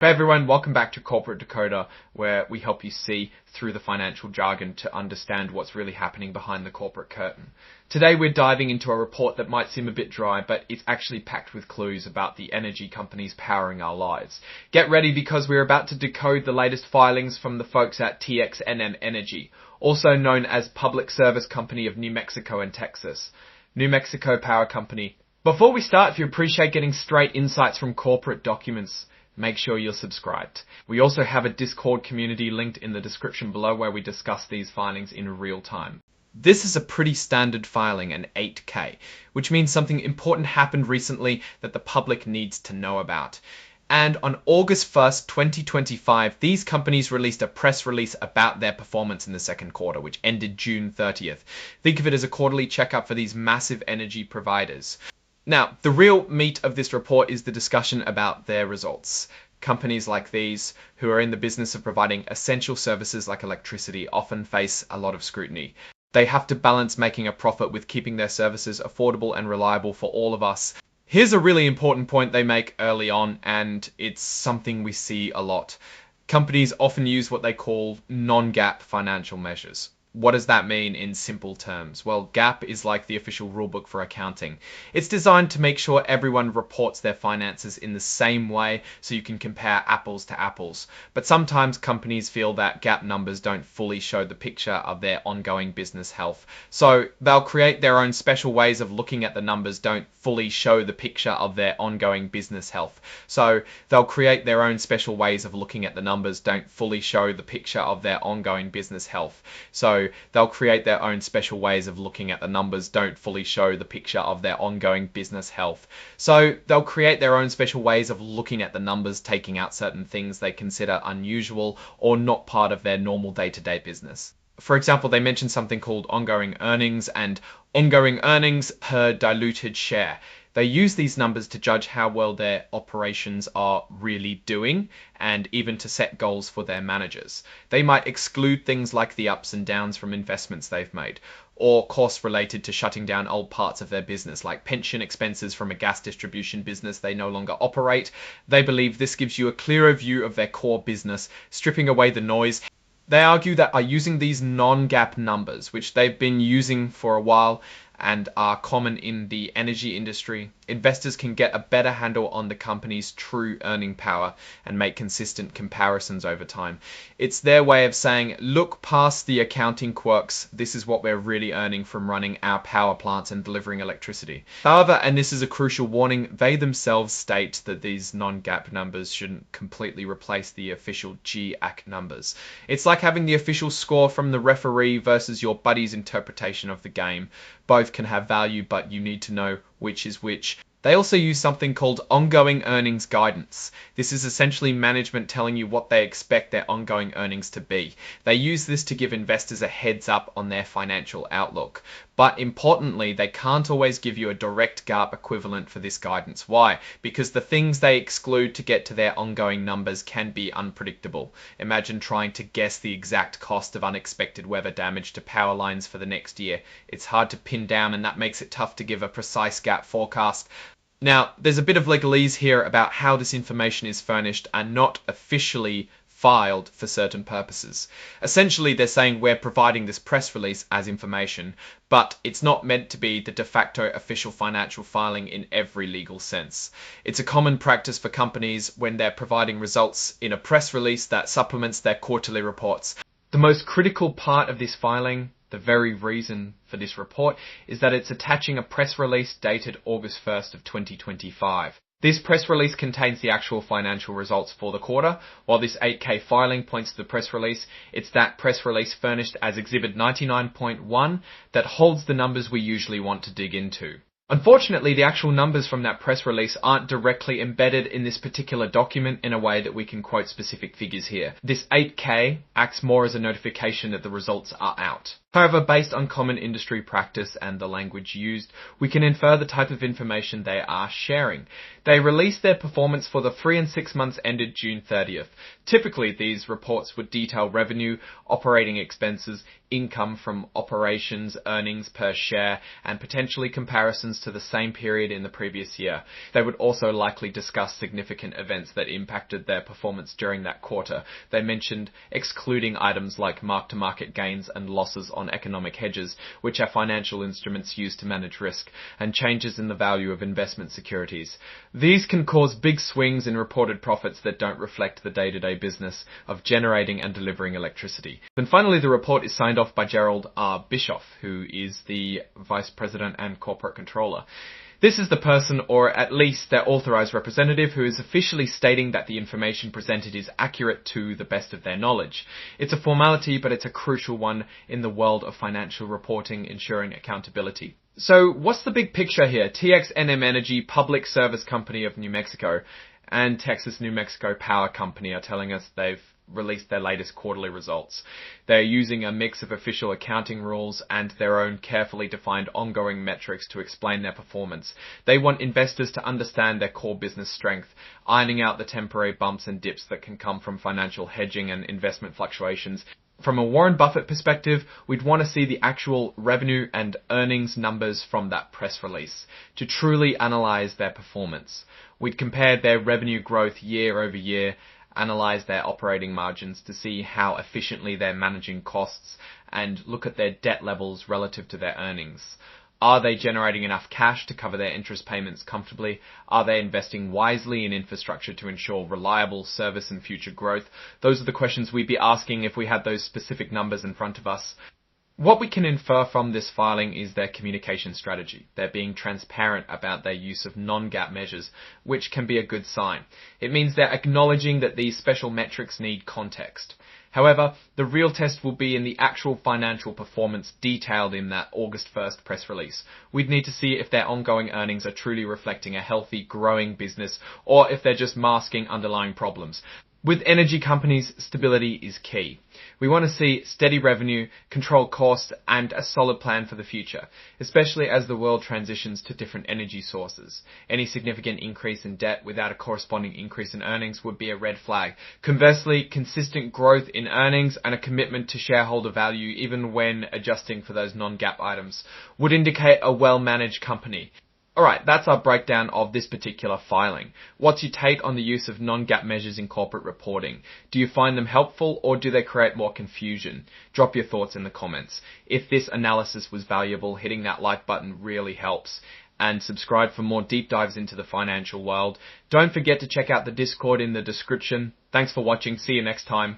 Hey everyone, welcome back to Corporate Decoder, where we help you see through the financial jargon to understand what's really happening behind the corporate curtain. Today we're diving into a report that might seem a bit dry, but it's actually packed with clues about the energy companies powering our lives. Get ready because we're about to decode the latest filings from the folks at TXNM Energy, also known as Public Service Company of New Mexico and Texas. New Mexico Power Company. Before we start, if you appreciate getting straight insights from corporate documents, make sure you're subscribed. We also have a Discord community linked in the description below where we discuss these filings in real time. This is a pretty standard filing, an 8K, which means something important happened recently that the public needs to know about. And on August 1st, 2025, these companies released a press release about their performance in the second quarter, which ended June 30th. Think of it as a quarterly checkup for these massive energy providers. Now, the real meat of this report is the discussion about their results. Companies like these, who are in the business of providing essential services like electricity, often face a lot of scrutiny. They have to balance making a profit with keeping their services affordable and reliable for all of us. Here's a really important point they make early on, and it's something we see a lot. Companies often use what they call non-GAAP financial measures. What does that mean in simple terms? Well, GAAP is like the official rulebook for accounting. It's designed to make sure everyone reports their finances in the same way so you can compare apples to apples. But sometimes companies feel that GAAP numbers don't fully show the picture of their ongoing business health. So they'll create their own special ways of looking at the numbers don't fully show the picture of their ongoing business health. So they'll create their own special ways of looking at the numbers don't fully show the picture of their ongoing business health. So they'll create their own special ways of looking at the numbers don't fully show the picture of their ongoing business health. So they'll create their own special ways of looking at the numbers, taking out certain things they consider unusual or not part of their normal day-to-day business. For example, they mention something called ongoing earnings and ongoing earnings per diluted share. They use these numbers to judge how well their operations are really doing and even to set goals for their managers. They might exclude things like the ups and downs from investments they've made or costs related to shutting down old parts of their business like pension expenses from a gas distribution business they no longer operate. They believe this gives you a clearer view of their core business, stripping away the noise. They argue that by using these non-GAAP numbers, which they've been using for a while and are common in the energy industry, investors can get a better handle on the company's true earning power and make consistent comparisons over time. It's their way of saying, look past the accounting quirks, this is what we're really earning from running our power plants and delivering electricity. However, and this is a crucial warning, they themselves state that these non-GAAP numbers shouldn't completely replace the official GAC numbers. It's like having the official score from the referee versus your buddy's interpretation of the game. Both can have value, but you need to know which is which. They also use something called ongoing earnings guidance. This is essentially management telling you what they expect their ongoing earnings to be. They use this to give investors a heads up on their financial outlook. But importantly, they can't always give you a direct GAAP equivalent for this guidance. Why? Because the things they exclude to get to their ongoing numbers can be unpredictable. Imagine trying to guess the exact cost of unexpected weather damage to power lines for the next year. It's hard to pin down, and that makes it tough to give a precise GAAP forecast. Now, there's a bit of legalese here about how this information is furnished and not officially filed for certain purposes. Essentially, they're saying we're providing this press release as information, but it's not meant to be the de facto official financial filing in every legal sense. It's a common practice for companies when they're providing results in a press release that supplements their quarterly reports. The most critical part of this filing, the very reason for this report, is that it's attaching a press release dated August 1st of 2025. This press release contains the actual financial results for the quarter, while this 8K filing points to the press release. It's that press release furnished as Exhibit 99.1 that holds the numbers we usually want to dig into. Unfortunately, the actual numbers from that press release aren't directly embedded in this particular document in a way that we can quote specific figures here. This 8K acts more as a notification that the results are out. However, based on common industry practice and the language used, we can infer the type of information they are sharing. They released their performance for the 3 and 6 months ended June 30th. Typically, these reports would detail revenue, operating expenses, income from operations, earnings per share, and potentially comparisons to the same period in the previous year. They would also likely discuss significant events that impacted their performance during that quarter. They mentioned excluding items like mark-to-market gains and losses on economic hedges, which are financial instruments used to manage risk, and changes in the value of investment securities. These can cause big swings in reported profits that don't reflect the day-to-day business of generating and delivering electricity. And finally, the report is signed off by Gerald R. Bischoff, who is the Vice President and Corporate Controller. This is the person, or at least their authorized representative, who is officially stating that the information presented is accurate to the best of their knowledge. It's a formality, but it's a crucial one in the world of financial reporting, ensuring accountability. So what's the big picture here? TXNM Energy, Public Service Company of New Mexico, and Texas New Mexico Power Company are telling us they've released their latest quarterly results. They're using a mix of official accounting rules and their own carefully defined ongoing metrics to explain their performance. They want investors to understand their core business strength, ironing out the temporary bumps and dips that can come from financial hedging and investment fluctuations. From a Warren Buffett perspective, we'd want to see the actual revenue and earnings numbers from that press release to truly analyze their performance. We'd compare their revenue growth year over year, analyze their operating margins to see how efficiently they're managing costs, and look at their debt levels relative to their earnings. Are they generating enough cash to cover their interest payments comfortably? Are they investing wisely in infrastructure to ensure reliable service and future growth? Those are the questions we'd be asking if we had those specific numbers in front of us. What we can infer from this filing is their communication strategy. They're being transparent about their use of non-GAAP measures, which can be a good sign. It means they're acknowledging that these special metrics need context. However, the real test will be in the actual financial performance detailed in that August 1st press release. We'd need to see if their ongoing earnings are truly reflecting a healthy, growing business, or if they're just masking underlying problems. With energy companies, stability is key. We want to see steady revenue, controlled costs, and a solid plan for the future, especially as the world transitions to different energy sources. Any significant increase in debt without a corresponding increase in earnings would be a red flag. Conversely, consistent growth in earnings and a commitment to shareholder value, even when adjusting for those non-GAAP items, would indicate a well-managed company. Alright, that's our breakdown of this particular filing. What's your take on the use of non-GAAP measures in corporate reporting? Do you find them helpful, or do they create more confusion? Drop your thoughts in the comments. If this analysis was valuable, hitting that like button really helps. And subscribe for more deep dives into the financial world. Don't forget to check out the Discord in the description. Thanks for watching. See you next time.